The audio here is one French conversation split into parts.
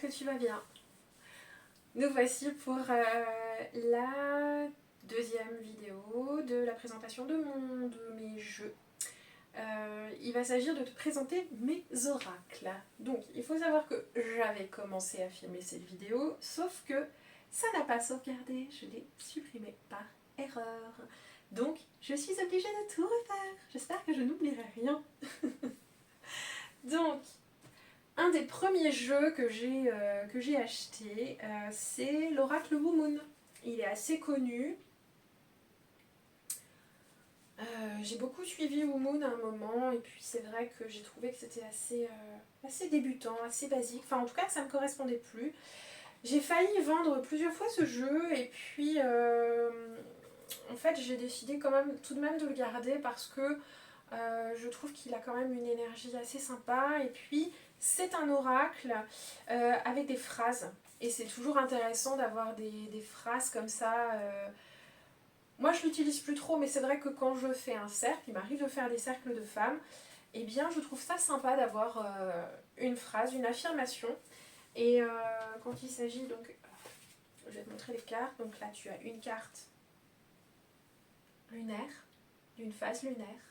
tu vas bien. Nous voici pour la deuxième vidéo de la présentation de mes jeux. Il va s'agir de te présenter mes oracles. Donc il faut savoir que j'avais commencé à filmer cette vidéo, sauf que ça n'a pas sauvegardé, je l'ai supprimé par erreur. Donc je suis obligée de tout refaire. J'espère que je n'oublierai rien. Donc, un des premiers jeux que j'ai acheté, c'est l'Oracle Blue Moon. Il est assez connu. J'ai beaucoup suivi Blue Moon à un moment, et puis c'est vrai que j'ai trouvé que c'était assez débutant, assez basique. Enfin, en tout cas, ça ne me correspondait plus. J'ai failli vendre plusieurs fois ce jeu, et puis en fait, j'ai décidé quand même tout de même de le garder parce que je trouve qu'il a quand même une énergie assez sympa, et puis c'est un oracle avec des phrases, et c'est toujours intéressant d'avoir des phrases comme ça. Moi je l'utilise plus trop, mais c'est vrai que quand je fais un cercle, il m'arrive de faire des cercles de femmes, et bien je trouve ça sympa d'avoir une phrase, une affirmation. Et quand il s'agit donc, je vais te montrer les cartes, donc là tu as une carte lunaire, d'une phase lunaire.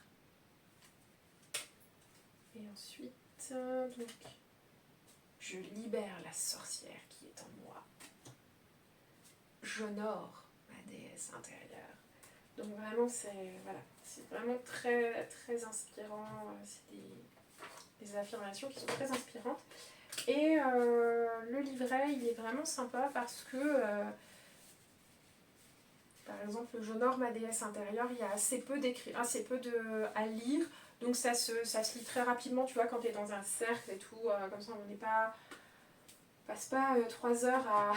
Et ensuite, donc, je libère la sorcière qui est en moi. J'honore ma déesse intérieure. Donc vraiment, c'est vraiment très, très inspirant. C'est des affirmations qui sont très inspirantes. Et le livret, il est vraiment sympa parce que, par exemple, j'honore ma déesse intérieure, il y a assez peu à lire. Donc ça se lit très rapidement, tu vois, quand tu es dans un cercle et tout, comme ça on n'est pas... passe pas 3 heures à...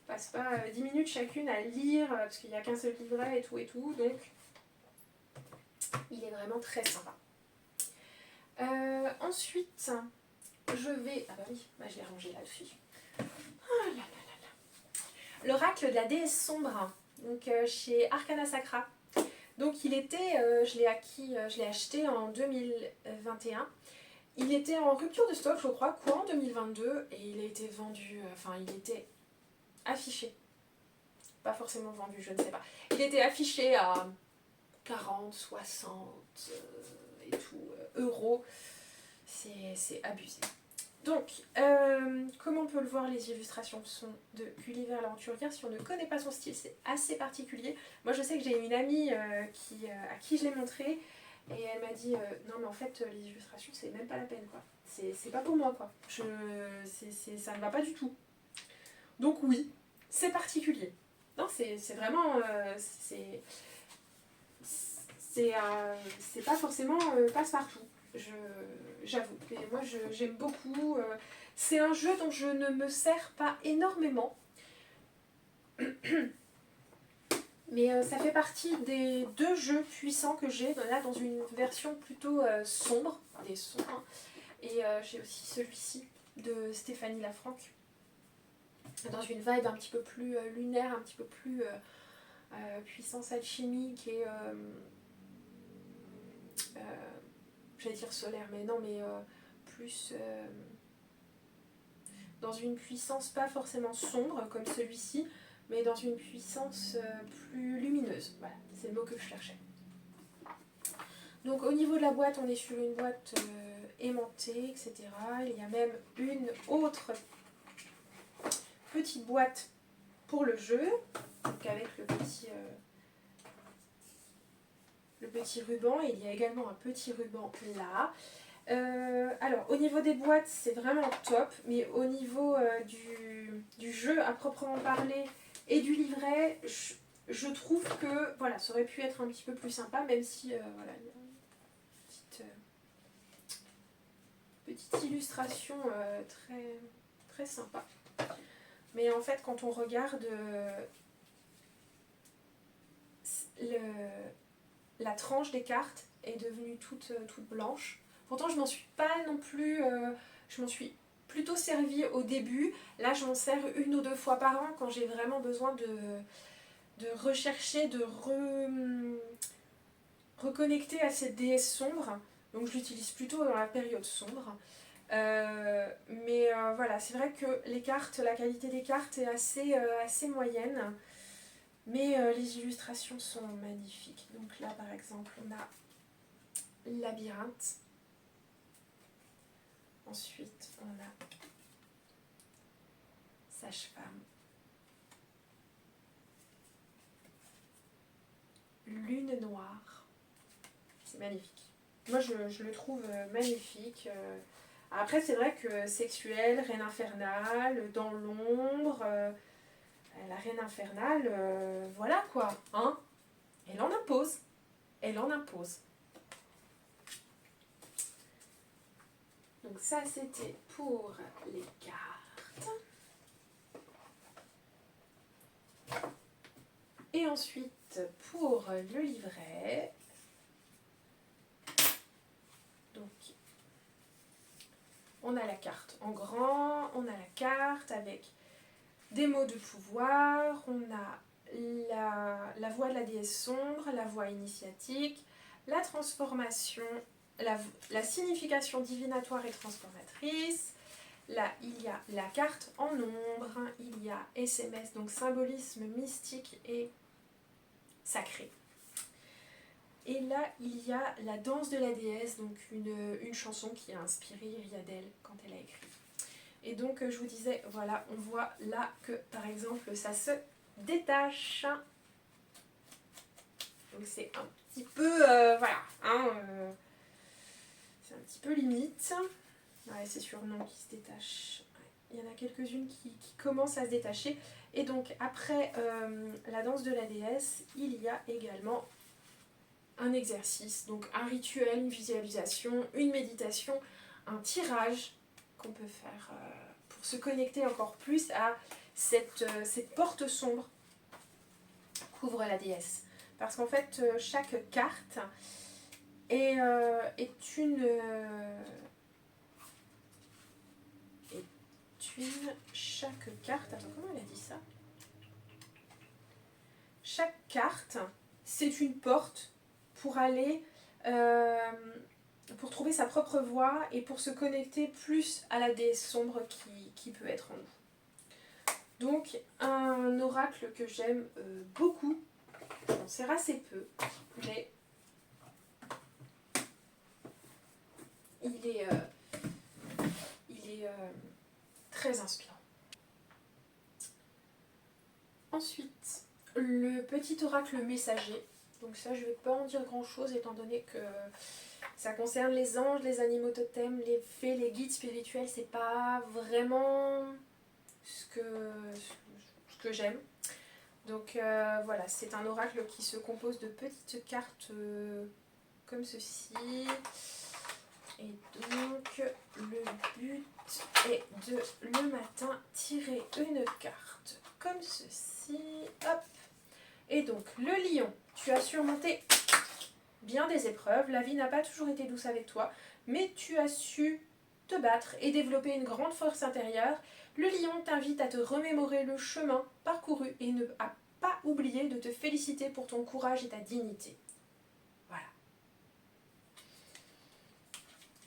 passe pas 10 minutes chacune à lire, parce qu'il n'y a qu'un seul livret et tout, donc il est vraiment très sympa. Ensuite, je vais... Ah bah oui, je l'ai rangé là-dessus. Oh là là là là. L'oracle de la déesse sombre, donc chez Arcana Sacra. Donc il était, je l'ai acheté en 2021. Il était en rupture de stock, je crois, courant 2022, et il a été vendu, il était affiché. Pas forcément vendu, je ne sais pas. Il était affiché à 40, 60 et tout euros. C'est abusé. Donc, comme on peut le voir, les illustrations sont de Gulliver l'aventurier. Si on ne connaît pas son style, c'est assez particulier. Moi, je sais que j'ai une amie à qui je l'ai montré, et elle m'a dit non, mais en fait, les illustrations, c'est même pas la peine, quoi. C'est pas pour moi, quoi. Ça ne va pas du tout. Donc, oui, c'est particulier. Non, c'est vraiment. C'est pas forcément passe-partout. J'avoue. Et moi, j'aime beaucoup. C'est un jeu dont je ne me sers pas énormément. Mais ça fait partie des 2 jeux puissants que j'ai, là dans une version plutôt sombre, des sombres. Et j'ai aussi celui-ci de Stéphanie Lafranc, dans une vibe un petit peu plus lunaire, un petit peu plus puissance alchimique et j'allais dire solaire, mais non, mais plus dans une puissance pas forcément sombre comme celui-ci, mais dans une puissance plus lumineuse. Voilà, c'est le mot que je cherchais. Donc au niveau de la boîte, on est sur une boîte aimantée, etc. Il y a même une autre petite boîte pour le jeu, donc avec le petit ruban, et il y a également un petit ruban là. Alors au niveau des boîtes, c'est vraiment top, mais au niveau du jeu à proprement parler et du livret, je trouve que voilà, ça aurait pu être un petit peu plus sympa, même si voilà, il y a une petite illustration très, très sympa. Mais en fait, quand on regarde la tranche des cartes est devenue toute blanche. Pourtant, je m'en suis pas non plus... je m'en suis plutôt servi au début. Là, je m'en sers 1 ou 2 fois par an quand j'ai vraiment besoin de rechercher, de reconnecter à cette déesse sombre. Donc, je l'utilise plutôt dans la période sombre. Voilà, c'est vrai que les cartes, la qualité des cartes est assez moyenne. Mais les illustrations sont magnifiques. Donc là, par exemple, on a Labyrinthe. Ensuite, on a Sage-femme. Lune noire. C'est magnifique. Moi, je le trouve magnifique. Après, c'est vrai que sexuelle, reine infernale, dans l'ombre, la reine infernale, voilà quoi, hein. Elle en impose. Elle en impose. Donc ça, c'était pour les cartes. Et ensuite, pour le livret, donc on a la carte en grand, on a la carte avec des mots de pouvoir, on a la voix de la déesse sombre, la voix initiatique, la transformation, la signification divinatoire et transformatrice. Là, il y a la carte en ombre, il y a SMS, donc symbolisme mystique et sacré. Et là, il y a la danse de la déesse, donc une chanson qui a inspiré Iriadel quand elle a écrit. Et donc, je vous disais, voilà, on voit là que, par exemple, ça se détache. Donc c'est un petit peu, voilà, hein, c'est un petit peu limite. Ouais, c'est sur nom qui se détache. Il y en a quelques-unes qui commencent à se détacher. Et donc, après la danse de la déesse, il y a également un exercice, donc un rituel, une visualisation, une méditation, un tirage qu'on peut faire pour se connecter encore plus à cette porte sombre qu'ouvre la déesse. Parce qu'en fait, chaque carte est une... chaque carte... Attends, comment elle a dit ça? Chaque carte, c'est une porte pour aller... pour trouver sa propre voie et pour se connecter plus à la déesse sombre qui peut être en nous. Donc, un oracle que j'aime beaucoup, j'en sers assez peu, mais il est très inspirant. Ensuite, le petit oracle messager. Donc ça, je ne vais pas en dire grand-chose étant donné que ça concerne les anges, les animaux totems, les fées, les guides spirituels. C'est pas vraiment ce que j'aime. Donc voilà, c'est un oracle qui se compose de petites cartes comme ceci. Et donc, le but est de, le matin, tirer une carte comme ceci. Hop. Et donc, le lion, tu as surmonté bien des épreuves. La vie n'a pas toujours été douce avec toi, mais tu as su te battre et développer une grande force intérieure. Le lion t'invite à te remémorer le chemin parcouru et ne à pas oublier de te féliciter pour ton courage et ta dignité. Voilà.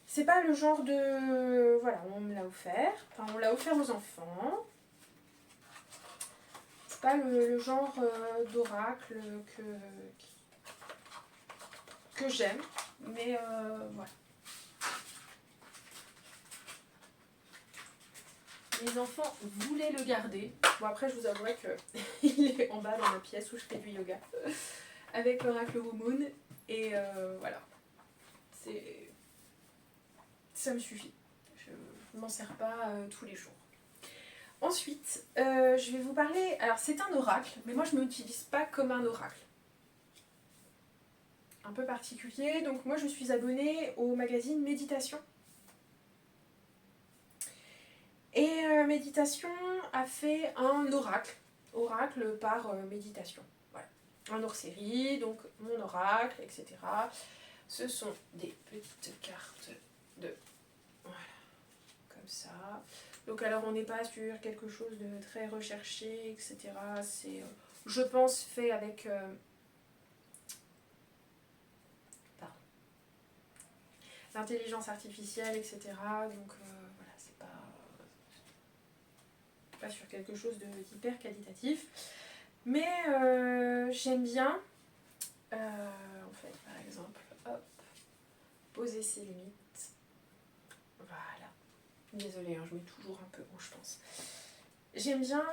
C'est pas le genre de... Voilà, on me l'a offert. Enfin, on l'a offert aux enfants. C'est pas le genre d'oracle que j'aime. Mais voilà. Les enfants voulaient le garder. Bon, après, je vous avouerai qu'il est en bas dans ma pièce où je fais du yoga. Avec l'oracle Moon. Et voilà. Ça me suffit. Je ne m'en sers pas tous les jours. Ensuite, je vais vous parler... Alors, c'est un oracle, mais moi, je ne m'utilise pas comme un oracle. Un peu particulier. Donc, moi, je suis abonnée au magazine Méditation. Et Méditation a fait un oracle. Oracle par méditation. Voilà. Un hors-série, donc mon oracle, etc. Ce sont des petites cartes de... Voilà. Comme ça. Donc alors on n'est pas sur quelque chose de très recherché, etc. C'est, je pense, fait avec... l'intelligence artificielle, etc. Donc pas sur quelque chose d'hyper qualitatif. Mais j'aime bien, en fait, par exemple, hop, poser ses limites. Voilà. Désolée, hein, je mets toujours un peu haut, je pense. J'aime bien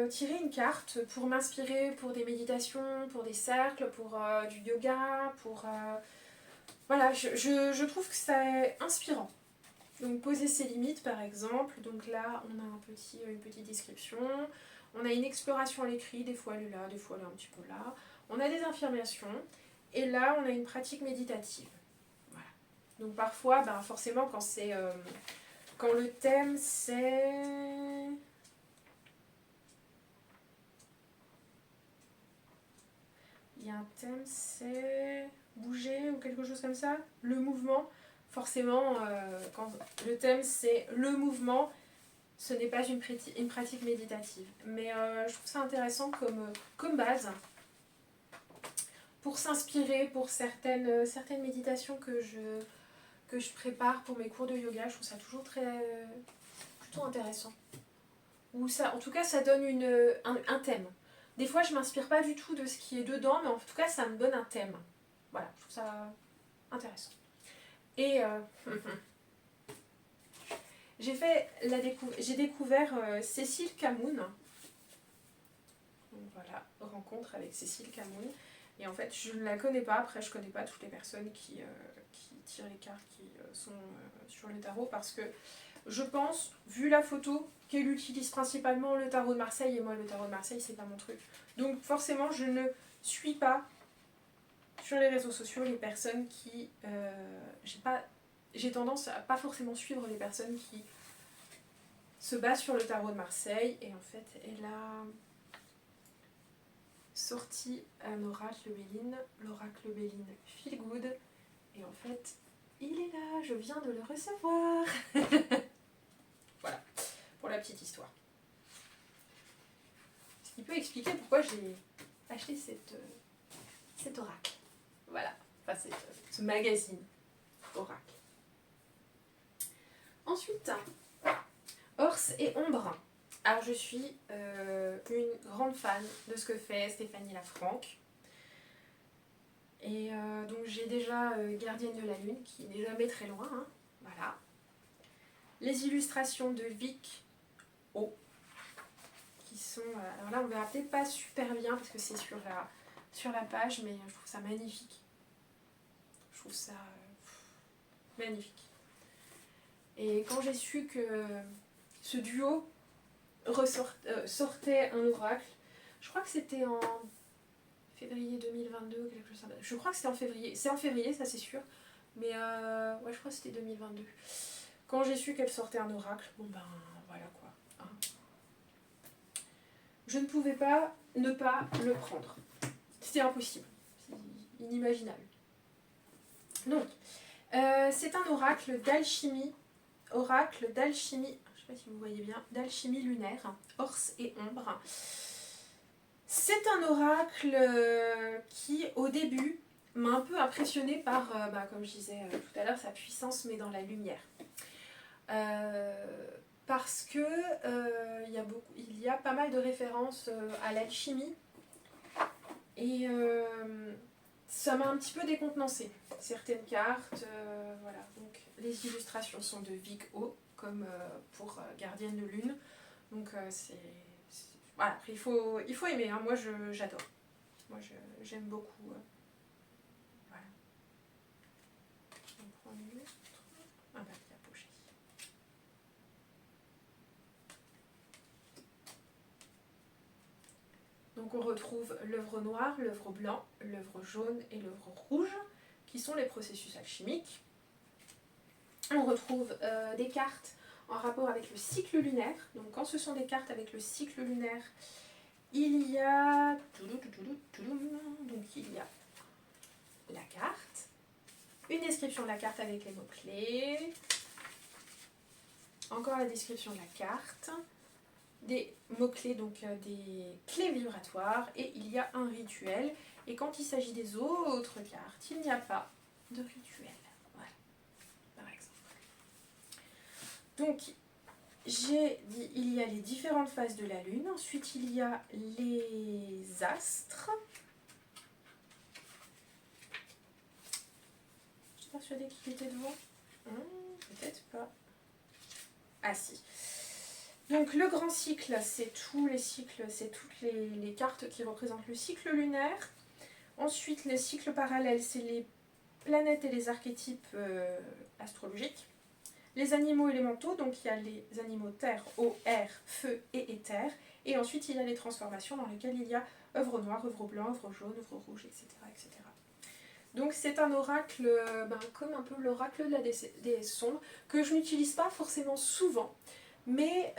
tirer une carte pour m'inspirer pour des méditations, pour des cercles, pour du yoga, pour... Voilà, je trouve que c'est inspirant. Donc poser ses limites par exemple, donc là on a une petite description, on a une exploration à l'écrit, des fois elle est là, des fois elle est un petit peu là, on a des affirmations, et là on a une pratique méditative. Voilà. Donc parfois, ben, forcément quand c'est... quand le thème c'est... Il y a un thème, c'est bouger ou quelque chose comme ça. Le mouvement, forcément, quand le thème c'est le mouvement, ce n'est pas une pratique méditative. Mais je trouve ça intéressant comme base pour s'inspirer pour certaines méditations que je prépare pour mes cours de yoga. Je trouve ça toujours plutôt intéressant. Ou ça, en tout cas, ça donne un thème. Des fois, je m'inspire pas du tout de ce qui est dedans, mais en tout cas, ça me donne un thème. Voilà, je trouve ça intéressant. Et j'ai découvert Cécile Camoun. Donc voilà, rencontre avec Cécile Camoun. Et en fait, je ne la connais pas. Après, je connais pas toutes les personnes qui tirent les cartes qui sont sur le tarot, parce que je pense, vu la photo, qu'elle utilise principalement le tarot de Marseille, et moi le tarot de Marseille c'est pas mon truc. Donc forcément je ne suis pas sur les réseaux sociaux les personnes qui... j'ai tendance à pas forcément suivre les personnes qui se basent sur le tarot de Marseille, et en fait elle a sorti un oracle Béline, l'oracle Béline Feel Good, et en fait il est là, je viens de le recevoir. Voilà, pour la petite histoire. Ce qui peut expliquer pourquoi j'ai acheté cet oracle. Voilà, enfin ce magazine oracle. Ensuite, Orse et Ombre. Alors je suis une grande fan de ce que fait Stéphanie Lafranc. Et donc j'ai déjà Gardienne de la Lune, qui n'est jamais très loin. Hein. Voilà. Les illustrations de Vic O, qui sont... alors là on verra peut-être pas super bien parce que c'est sur la page, mais je trouve ça magnifique. Je trouve ça magnifique. Et quand j'ai su que ce duo sortait un oracle, je crois que c'était en février 2022 ou quelque chose comme ça. Je crois que c'était en février. C'est en février, ça c'est sûr. Mais ouais, je crois que c'était 2022. Quand j'ai su qu'elle sortait un oracle, bon ben voilà quoi. Hein. Je ne pouvais pas ne pas le prendre. C'était impossible. C'est inimaginable. Donc, c'est un oracle d'alchimie. Oracle d'alchimie, je ne sais pas si vous voyez bien, d'alchimie lunaire, Orse et Ombre. C'est un oracle qui, au début, m'a un peu impressionnée par, comme je disais tout à l'heure, sa puissance mais dans la lumière. Parce que il y a pas mal de références à l'alchimie, et ça m'a un petit peu décontenancée. Certaines cartes, voilà. Donc les illustrations sont de Vic O, comme pour Gardienne de Lune. Donc voilà, après, il faut aimer, hein. Moi j'adore. Moi j'aime beaucoup. Voilà. On prend une autre. Ah bah, il y a poché. Donc on retrouve l'œuvre noire, l'œuvre blanc, l'œuvre jaune et l'œuvre rouge, qui sont les processus alchimiques. On retrouve des cartes en rapport avec le cycle lunaire. Donc quand ce sont des cartes avec le cycle lunaire, il y a... Donc il y a la carte, une description de la carte avec les mots-clés, encore la description de la carte, des mots-clés, donc des clés vibratoires, et il y a un rituel. Et quand il s'agit des autres cartes, il n'y a pas de rituel. Voilà, par exemple. Donc, il y a les différentes phases de la Lune. Ensuite, il y a les astres. Je suis persuadée qu'il était devant. Peut-être pas. Ah si. Donc le grand cycle, c'est tous les cycles, c'est toutes les cartes qui représentent le cycle lunaire. Ensuite, les cycles parallèles, c'est les planètes et les archétypes astrologiques. Les animaux élémentaux, donc il y a les animaux terre, eau, air, feu et éther. Et ensuite, il y a les transformations dans lesquelles il y a œuvre noire, œuvre blanc, œuvre jaune, œuvre rouge, etc. etc. Donc c'est un oracle, comme un peu l'oracle de la déesse sombre, que je n'utilise pas forcément souvent, mais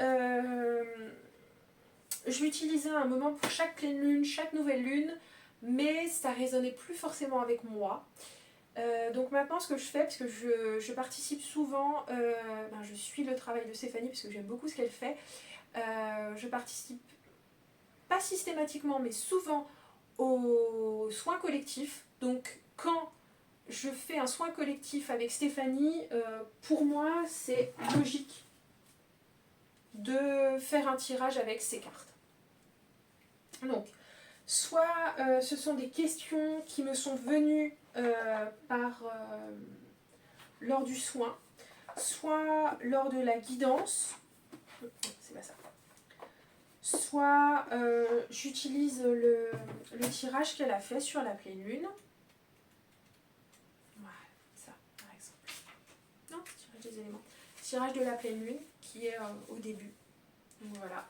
je l'utilisais à un moment pour chaque pleine lune, chaque nouvelle lune, mais ça résonnait plus forcément avec moi. Donc maintenant ce que je fais, parce que je participe souvent, je suis le travail de Stéphanie parce que j'aime beaucoup ce qu'elle fait, je participe pas systématiquement mais souvent aux soins collectifs. Donc quand je fais un soin collectif avec Stéphanie, pour moi c'est logique de faire un tirage avec ces cartes. Donc soit ce sont des questions qui me sont venues lors du soin, soit lors de la guidance, c'est pas ça, soit j'utilise le tirage qu'elle a fait sur la pleine lune. Voilà, ça par exemple. Non, tirage des éléments. Tirage de la pleine lune qui est au début. Donc voilà.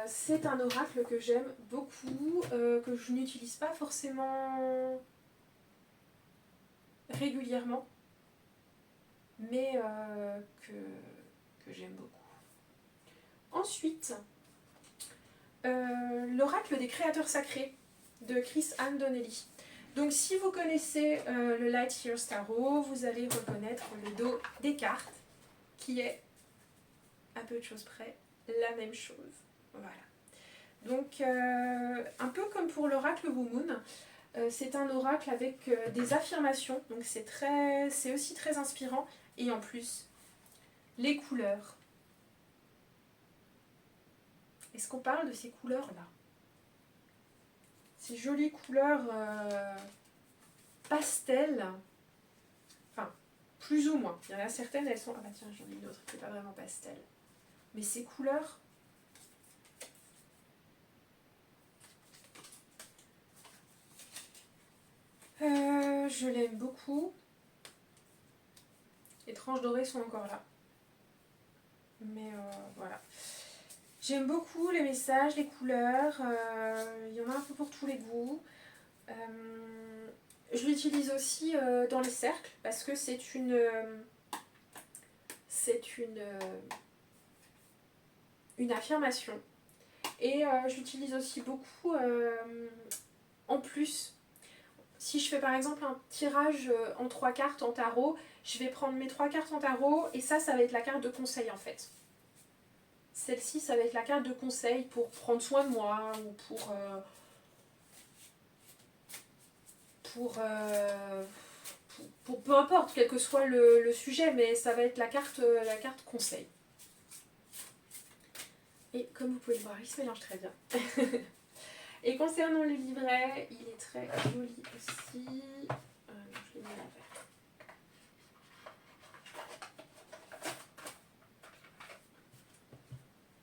C'est un oracle que j'aime beaucoup, que je n'utilise pas forcément régulièrement, mais que j'aime beaucoup. Ensuite, l'oracle des créateurs sacrés de Chris Anne Donnelly. Donc si vous connaissez le Light Years Tarot, vous allez reconnaître le dos des cartes, qui est, à peu de choses près, la même chose. Voilà. Donc, un peu comme pour l'oracle Blue Moon, c'est un oracle avec des affirmations, donc c'est aussi très inspirant. Et en plus, les couleurs. Est-ce qu'on parle de ces couleurs-là? Ces jolies couleurs pastel, enfin, plus ou moins. Il y en a certaines, elles sont... Ah bah tiens, j'en ai une autre qui n'est pas vraiment pastel. Mais ces couleurs... je l'aime beaucoup. Les tranches dorées sont encore là. Mais voilà. J'aime beaucoup les messages, les couleurs. Il y en a un peu pour tous les goûts. Je l'utilise aussi dans les cercles parce que c'est une affirmation. Et je l'utilise aussi beaucoup en plus. Si je fais par exemple un tirage en 3 cartes en tarot, je vais prendre mes 3 cartes en tarot et ça va être la carte de conseil en fait. Celle-ci, ça va être la carte de conseil pour prendre soin de moi ou pour peu importe, quel que soit le sujet, mais ça va être la carte conseil. Et comme vous pouvez le voir, il se mélange très bien. Et concernant le livret, il est très joli aussi. Je l'ai mis à l'envers.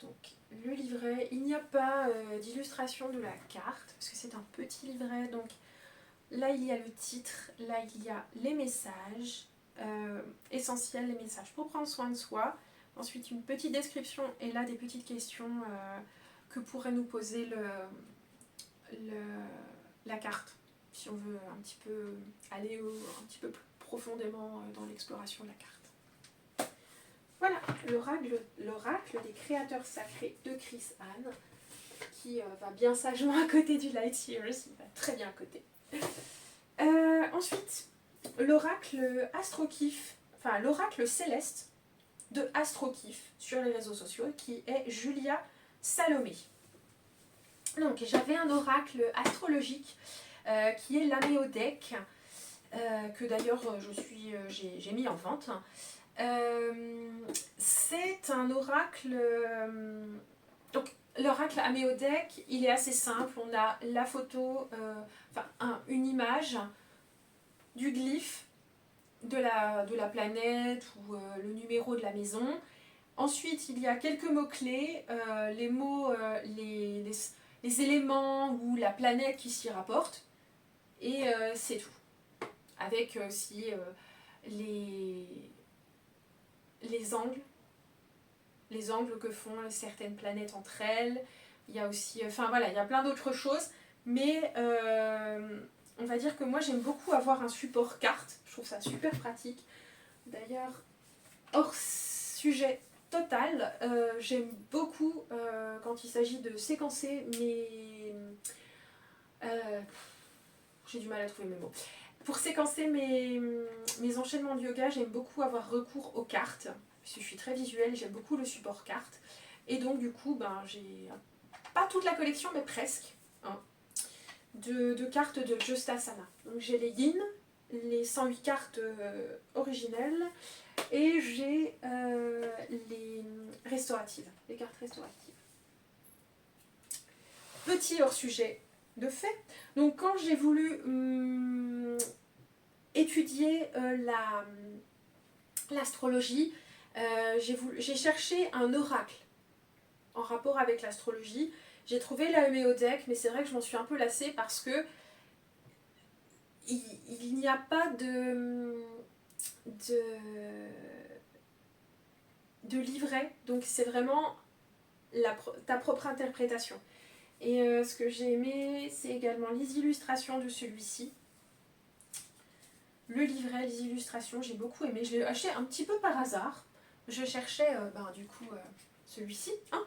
Donc, le livret, il n'y a pas d'illustration de la carte, parce que c'est un petit livret. Donc, là, il y a le titre, là, il y a les messages essentiels, les messages pour prendre soin de soi. Ensuite, une petite description et là, des petites questions que pourrait nous poser la carte, si on veut un petit peu aller un petit peu plus profondément dans l'exploration de la carte. Voilà, l'oracle des créateurs sacrés de Chris Anne, qui va bien sagement à côté du Light Years, il va très bien à côté. Ensuite, l'oracle Astrokif, enfin l'oracle céleste de Astrokif sur les réseaux sociaux, qui est Julia Salomé. Donc j'avais un oracle astrologique qui est l'Améodec, que d'ailleurs j'ai mis en vente. C'est un oracle... donc, l'oracle Améodec, il est assez simple. On a la photo, une image du glyphe de la planète ou le numéro de la maison. Ensuite, il y a quelques mots-clés, les mots, les éléments ou la planète qui s'y rapportent. Et c'est tout. Avec aussi les angles que font certaines planètes entre elles. Il y a aussi, il y a plein d'autres choses, mais on va dire que moi j'aime beaucoup avoir un support carte, je trouve ça super pratique. D'ailleurs, hors sujet total, j'aime beaucoup quand il s'agit de séquencer j'ai du mal à trouver mes mots. Pour séquencer mes enchaînements de yoga, j'aime beaucoup avoir recours aux cartes, parce que je suis très visuelle, j'aime beaucoup le support carte. Et donc du coup, j'ai pas toute la collection, mais presque, hein, de cartes de Justasana. Donc j'ai les yin, les 108 cartes originelles, et j'ai les restauratives, les cartes restauratives. Petit hors-sujet de fait. Donc quand j'ai voulu étudier l'astrologie, j'ai cherché un oracle en rapport avec l'astrologie. J'ai trouvé la Améodec, mais c'est vrai que je m'en suis un peu lassée parce que il n'y a pas de livret, donc c'est vraiment ta propre interprétation. Et ce que j'ai aimé, c'est également les illustrations de celui-ci. Le livret, les illustrations, j'ai beaucoup aimé. Je l'ai acheté un petit peu par hasard. Je cherchais celui-ci. Hein.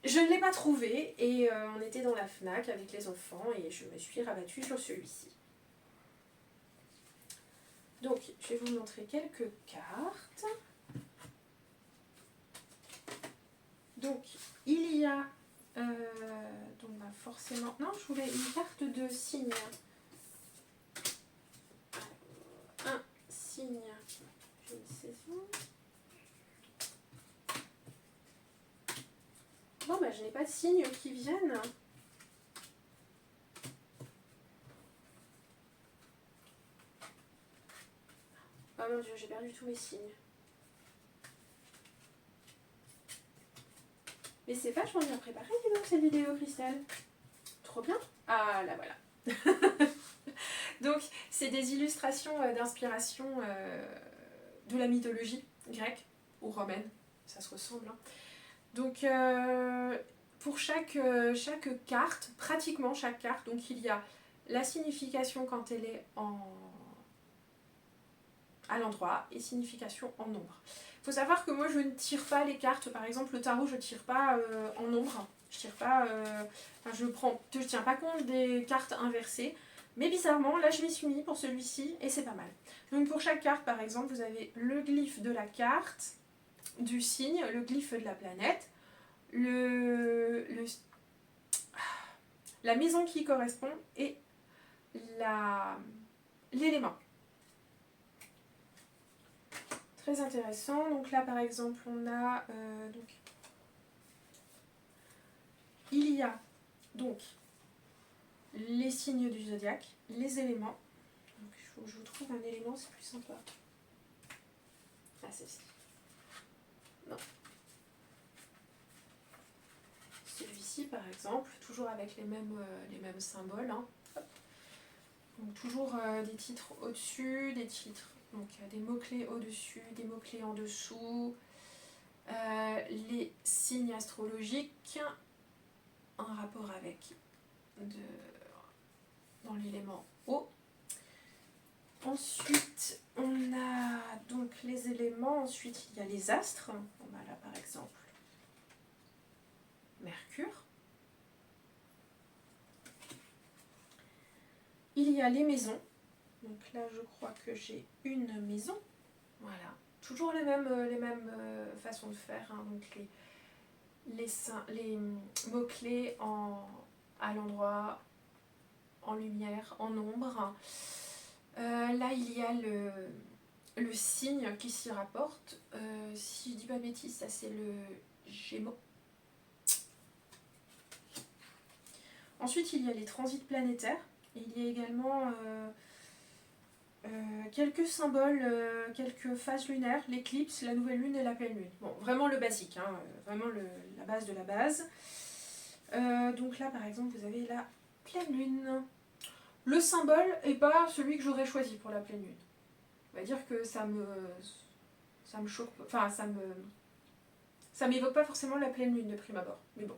Je ne l'ai pas trouvé et on était dans la FNAC avec les enfants et je me suis rabattue sur celui-ci. Donc, je vais vous montrer quelques cartes. Donc, il y a... forcément... Non, je voulais une carte de signe. Un signe. J'ai une saison. Bon, je n'ai pas de signes qui viennent. Oh mon Dieu, j'ai perdu tous mes signes. Mais c'est vachement bien préparé, dis donc, cette vidéo, Christelle. Trop bien. Ah, là, voilà. Donc, c'est des illustrations d'inspiration de la mythologie grecque ou romaine. Ça se ressemble. Hein. Donc, pour chaque carte, pratiquement chaque carte, donc il y a la signification quand elle est à l'endroit et signification en nombre. Il faut savoir que moi je ne tire pas les cartes, par exemple le tarot je ne tire pas en nombre, je tire pas, je tiens pas compte des cartes inversées, mais bizarrement là je m'y suis mis pour celui-ci et c'est pas mal. Donc pour chaque carte par exemple vous avez le glyphe de la carte, du signe, le glyphe de la planète, la maison qui correspond et l'élément. Très intéressant. Donc là par exemple on a il y a donc les signes du zodiaque, les éléments. Donc il faut que je vous trouve un élément, c'est plus sympa. Ah celle-ci. Non. Celui-ci par exemple, toujours avec les mêmes symboles. Hein. Donc toujours des titres au-dessus, des titres, donc des mots-clés au-dessus, des mots-clés en dessous, les signes astrologiques en rapport avec dans l'élément eau. Ensuite, on a donc les éléments, ensuite il y a les astres, on a là par exemple Mercure. Il y a les maisons, donc là je crois que j'ai une maison, voilà, toujours les mêmes façons de faire, hein. Donc les mots-clés à l'endroit, en lumière, en ombre. Là il y a le signe qui s'y rapporte. Si je dis pas de bêtises, ça c'est le Gémeaux. Ensuite, il y a les transits planétaires. Et il y a également quelques symboles, quelques phases lunaires, l'éclipse, la nouvelle lune et la pleine lune. Bon, vraiment le basique, hein, vraiment la base de la base. Donc là, par exemple, vous avez la pleine lune. Le symbole n'est pas celui que j'aurais choisi pour la pleine lune. On va dire que ça me choque, enfin ça m'évoque pas forcément la pleine lune de prime abord, mais bon.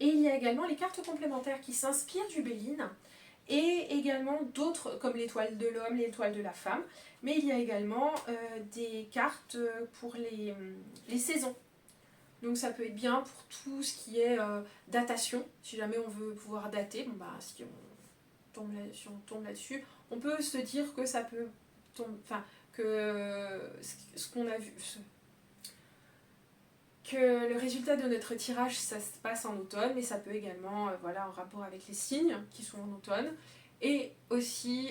Et il y a également les cartes complémentaires qui s'inspirent du Béline, et également d'autres comme l'étoile de l'homme, l'étoile de la femme, mais il y a également des cartes pour les saisons. Donc ça peut être bien pour tout ce qui est datation, si jamais on veut pouvoir dater, bon bah si on tombe là-dessus, on peut se dire que ça peut tomber, enfin que ce qu'on a vu, que le résultat de notre tirage ça se passe en automne, mais ça peut également voilà, en rapport avec les signes qui sont en automne, et aussi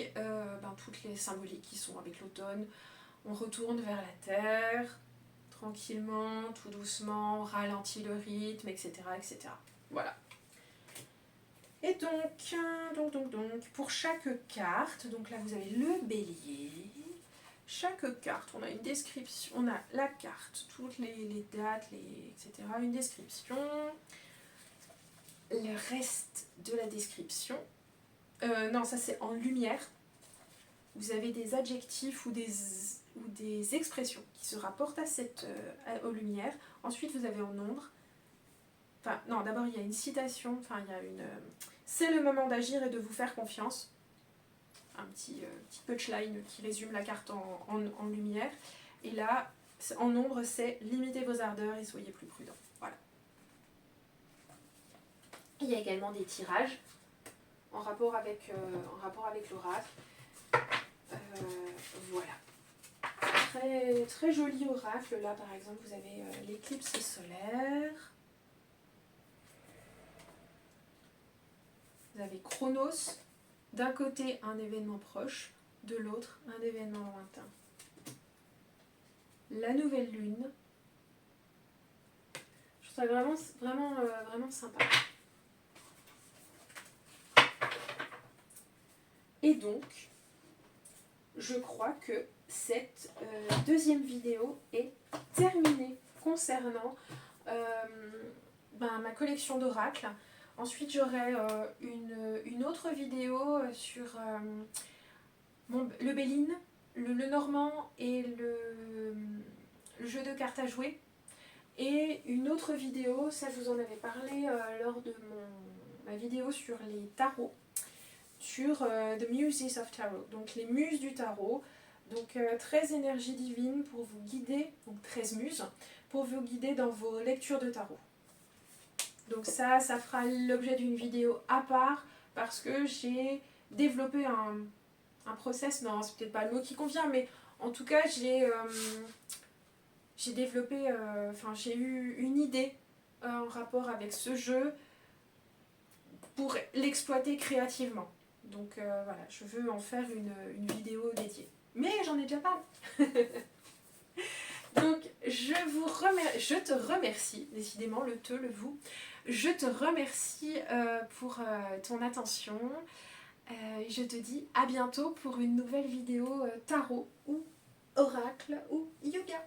toutes les symboliques qui sont avec l'automne. On retourne vers la terre, tranquillement, tout doucement, on ralentit le rythme, etc. etc. Voilà. Et donc, pour chaque carte, donc là vous avez le bélier. Chaque carte, on a une description, on a la carte, toutes les dates, etc. Une description. Le reste de la description, non, ça c'est en lumière. Vous avez des adjectifs ou des expressions qui se rapportent aux lumières. Ensuite, vous avez en ombre. Enfin, non, d'abord, il y a une citation. Enfin, il y a une... c'est le moment d'agir et de vous faire confiance. Un petit punchline qui résume la carte en lumière. Et là, en ombre, c'est limitez vos ardeurs et soyez plus prudents. Voilà. Il y a également des tirages en rapport avec l'oracle. Voilà. Très, très joli oracle. Là, par exemple, vous avez l'éclipse solaire. Vous avez Chronos. D'un côté, un événement proche. De l'autre, un événement lointain. La nouvelle lune. Je trouve ça vraiment sympa. Et donc, je crois que cette deuxième vidéo est terminée concernant ma collection d'oracles. Ensuite, j'aurai une autre vidéo sur le Béline, le Normand et le jeu de cartes à jouer. Et une autre vidéo, ça je vous en avais parlé lors de ma vidéo sur les tarots, sur The Muses of Tarot, donc les muses du tarot. Donc 13 énergies divines pour vous guider, donc 13 muses, pour vous guider dans vos lectures de tarot. Donc ça fera l'objet d'une vidéo à part, parce que j'ai développé un process, non c'est peut-être pas le mot qui convient, mais en tout cas j'ai développé, j'ai eu une idée en rapport avec ce jeu pour l'exploiter créativement. Donc voilà, je veux en faire une vidéo dédiée. Mais j'en ai déjà parlé. Donc je te remercie, décidément le te, le vous. Je te remercie pour ton attention. Je te dis à bientôt pour une nouvelle vidéo tarot ou oracle ou yoga.